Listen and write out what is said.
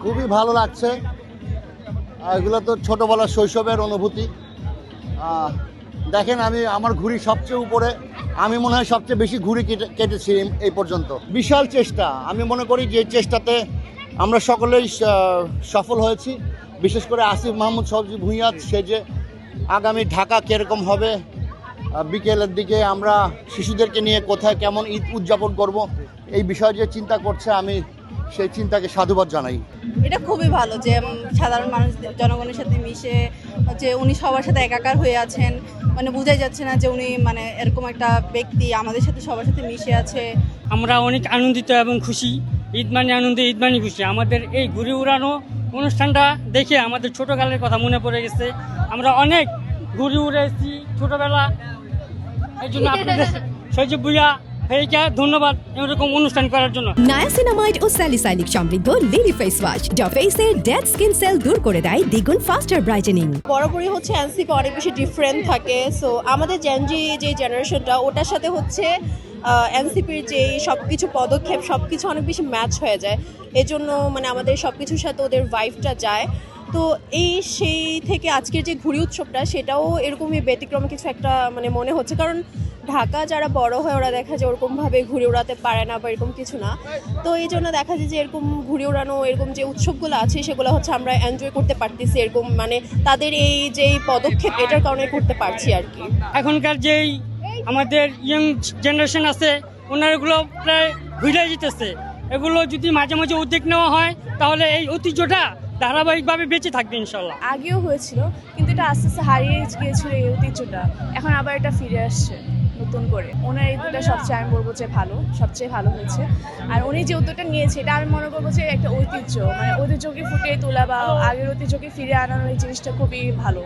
খুবই ভালো লাগছে। এগুলো তো ছোটোবেলার শৈশবের অনুভূতি। দেখেন, আমি আমার ঘুড়ি সবচেয়ে উপরে, আমি মনে হয় সবচেয়ে বেশি ঘুড়ি কেটেছি এই পর্যন্ত। বিশাল চেষ্টা, আমি মনে করি যে চেষ্টাতে আমরা সকলেই সফল হয়েছি। বিশেষ করে আসিফ মাহমুদ সবজি ভূঁইয়া, সে যে আগামী ঢাকা কীরকম হবে, বিকেলের দিকে আমরা শিশুদেরকে নিয়ে কোথায় কেমন ঈদ উদযাপন করব, এই বিষয়ে যে চিন্তা করছে, আমি সেই চিন্তাকে সাধুবাদ জানাই। এটা খুবই ভালো যে সাধারণ মানুষ জনগণের সাথে মিশে যে উনি সবার সাথে একাকার হয়ে আছেন, মানে বোঝাই যাচ্ছে না যে উনি মানে এরকম একটা ব্যক্তি আমাদের সাথে সবার সাথে মিশে আছে। আমরা অনেক আনন্দিত এবং খুশি। ঈদ মানে আনন্দে, ঈদ মানে খুশি। আমাদের এই ঘুরে উড়ানো অনুষ্ঠানটা দেখে আমাদের ছোটোকালের কথা মনে পড়ে গেছে। আমরা অনেক ঘুরে উড়েছি ছোটোবেলা। এই জন্য আপনাদের সজীব ভুইয়া ভাইকে ধন্যবাদ এরকম অনুষ্ঠান করার জন্য। নায়াসিনামাইড ও স্যালিসাইলিক সমৃদ্ধ লিলি ফেস ওয়াশ যা ফেসের ডেড স্কিন সেল দূর করে দেয় দ্বিগুণ ফাস্টার ব্রাইটেনিং। বরাবরই হচ্ছে এনসিপি অনেক বেশি ডিফারেন্ট থাকে। সো আমাদের জেনজি যে জেনারেশনটা, ওটার সাথে হচ্ছে এনসিপির যে সব কিছু পদক্ষেপ সব কিছু অনেক বেশি ম্যাচ হয়ে যায়। এজন্য মানে আমাদের সব কিছুর সাথে ওদের ভাইবটা যায়। তো সেই থেকে আজকের যে ঘুড়ি উৎসবটা, সেটাও এরকমই ব্যতিক্রম কিছু একটা মানে মনে হচ্ছে। কারণ ঢাকা যারা বড় হয় ওরা দেখা যায় ওরকমভাবে ঘুরে ওড়াতে পারে না বা এরকম কিছু না। তো এই জন্য দেখা যায় যে এরকম ঘুরে ওড়ানো এরকম যে উৎসবগুলো আছে সেগুলো হচ্ছে আমরা এনজয় করতে পারতেছি। এরকম মানে তাদের এই যে পদক্ষেপ, এটার কারণে করতে পারছি আর কি। এখনকার যেই আমাদের ইয়ং জেনারেশন আছে, ওনারগুলো প্রায় ভুলে যেতেছে। এগুলো যদি মাঝে মাঝে উদ্যোগ নেওয়া হয় তাহলে এই ঐতিহ্যটা ধারাবাহিকভাবে বেঁচে থাকবে ইনশাল্লাহ। আগেও হয়েছিল, কিন্তু এটা আস্তে আস্তে হারিয়ে গিয়েছিল এই ঐতিহ্যটা। এখন আবার এটা ফিরে আসছে নতুন করে। ওনার এই দুটা সবচেয়ে আমি বলবো যে সবচেয়ে ভালো হয়েছে। আর উনি যে উদ্যোগটা নিয়েছে, এটা আমি মনে করবো যে একটা ঐতিহ্য, মানে ঐতিহ্যকে ফুটিয়ে তোলা বা আগের ঐতিহ্যকে ফিরে আনানোর এই জিনিসটা খুবই ভালো।